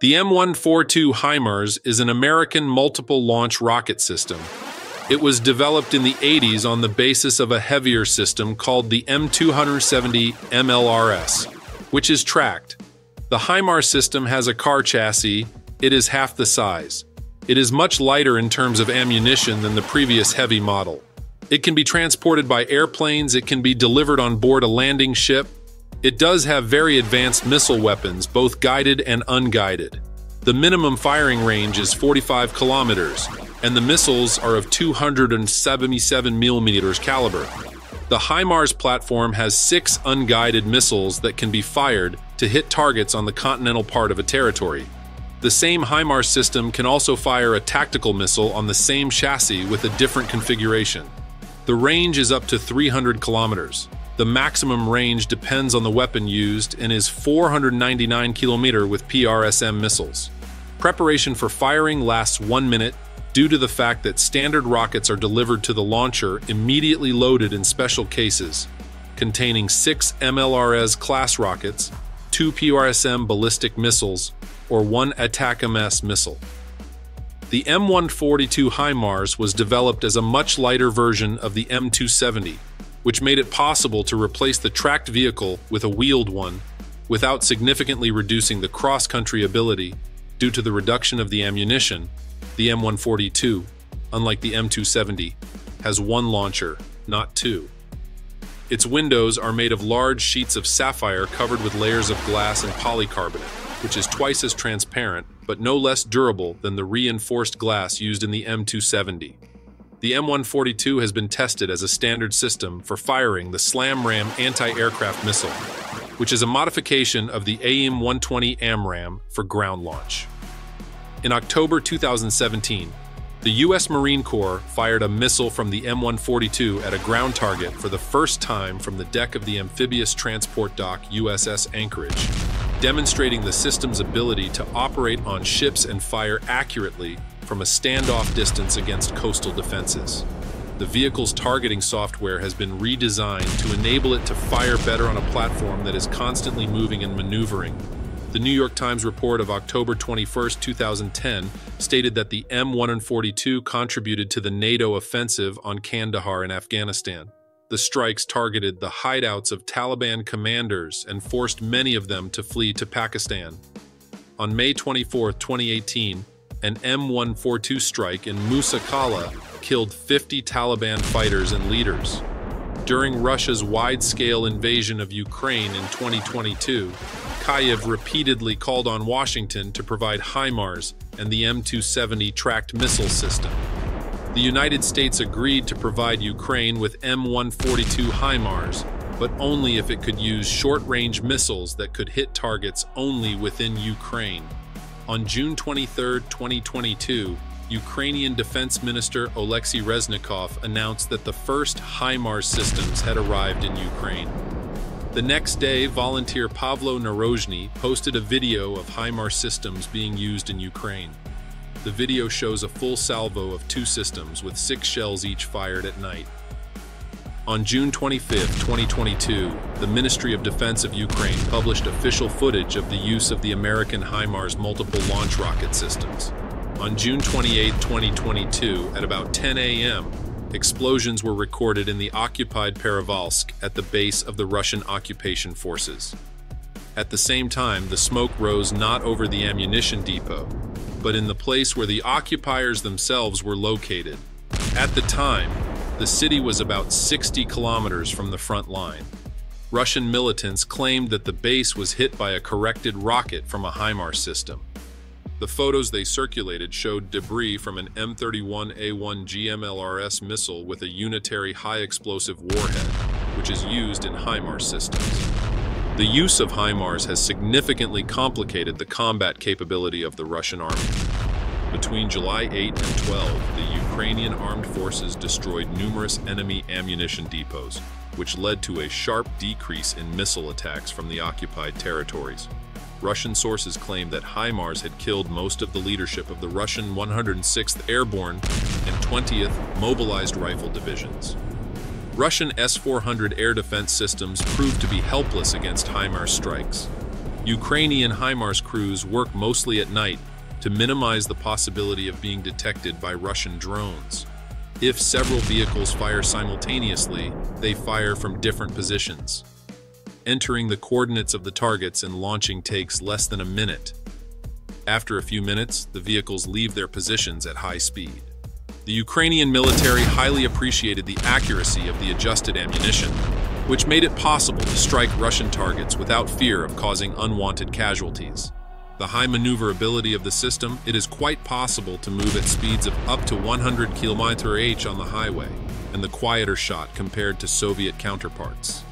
The M142 HIMARS is an American multiple-launch rocket system. It was developed in the 80s on the basis of a heavier system called the M270 MLRS, which is tracked. The HIMARS system has a car chassis. It is half the size. It is much lighter in terms of ammunition than the previous heavy model. It can be transported by airplanes. It can be delivered on board a landing ship. It does have very advanced missile weapons, both guided and unguided. The minimum firing range is 45 kilometers, and the missiles are of 277 millimeters caliber. The HIMARS platform has 6 unguided missiles that can be fired to hit targets on the continental part of a territory. The same HIMARS system can also fire a tactical missile on the same chassis with a different configuration. The range is up to 300 kilometers. The maximum range depends on the weapon used and is 499 km with PRSM missiles. Preparation for firing lasts 1 minute due to the fact that standard rockets are delivered to the launcher immediately loaded in special cases, containing 6 MLRS class rockets, 2 PRSM ballistic missiles, or 1 ATACMS missile. The M142 HIMARS was developed as a much lighter version of the M270, which made it possible to replace the tracked vehicle with a wheeled one without significantly reducing the cross-country ability due to the reduction of the ammunition. The M142, unlike the M270, has 1 launcher, not 2. Its windows are made of large sheets of sapphire covered with layers of glass and polycarbonate, which is twice as transparent but no less durable than the reinforced glass used in the M270. The M142 has been tested as a standard system for firing the SLAM-RAM anti-aircraft missile, which is a modification of the AIM-120 AMRAAM for ground launch. In October 2017, the U.S. Marine Corps fired a missile from the M142 at a ground target for the first time from the deck of the amphibious transport dock USS Anchorage, demonstrating the system's ability to operate on ships and fire accurately from a standoff distance against coastal defenses. The vehicle's targeting software has been redesigned to enable it to fire better on a platform that is constantly moving and maneuvering. The New York Times report of October 21, 2010, stated that the M142 contributed to the NATO offensive on Kandahar in Afghanistan. The strikes targeted the hideouts of Taliban commanders and forced many of them to flee to Pakistan. On May 24, 2018, an M142 strike in Musa Qala killed 50 Taliban fighters and leaders. During Russia's wide-scale invasion of Ukraine in 2022, Kyiv repeatedly called on Washington to provide HIMARS and the M270 tracked missile system. The United States agreed to provide Ukraine with M142 HIMARS, but only if it could use short-range missiles that could hit targets only within Ukraine. On June 23, 2022, Ukrainian Defense Minister Oleksiy Reznikov announced that the first HIMARS systems had arrived in Ukraine. The next day, volunteer Pavlo Narozhny posted a video of HIMARS systems being used in Ukraine. The video shows a full salvo of 2 systems with 6 shells each fired at night. On June 25, 2022, the Ministry of Defense of Ukraine published official footage of the use of the American HIMARS multiple launch rocket systems. On June 28, 2022, at about 10 a.m., explosions were recorded in the occupied Perevalsk at the base of the Russian occupation forces. At the same time, the smoke rose not over the ammunition depot, but in the place where the occupiers themselves were located. At the time, the city was about 60 kilometers from the front line. Russian militants claimed that the base was hit by a corrected rocket from a HIMARS system. The photos they circulated showed debris from an M31A1 GMLRS missile with a unitary high-explosive warhead, which is used in HIMARS systems. The use of HIMARS has significantly complicated the combat capability of the Russian army. Between July 8 and 12, the Ukrainian armed forces destroyed numerous enemy ammunition depots, which led to a sharp decrease in missile attacks from the occupied territories. Russian sources claim that HIMARS had killed most of the leadership of the Russian 106th Airborne and 20th Mobilized Rifle Divisions. Russian S-400 air defense systems proved to be helpless against HIMARS strikes. Ukrainian HIMARS crews work mostly at night to minimize the possibility of being detected by Russian drones. If several vehicles fire simultaneously, they fire from different positions. Entering the coordinates of the targets and launching takes less than a minute. After a few minutes, the vehicles leave their positions at high speed. The Ukrainian military highly appreciated the accuracy of the adjusted ammunition, which made it possible to strike Russian targets without fear of causing unwanted casualties. The high maneuverability of the system, it is quite possible to move at speeds of up to 100 km/h on the highway, and the quieter shot compared to Soviet counterparts.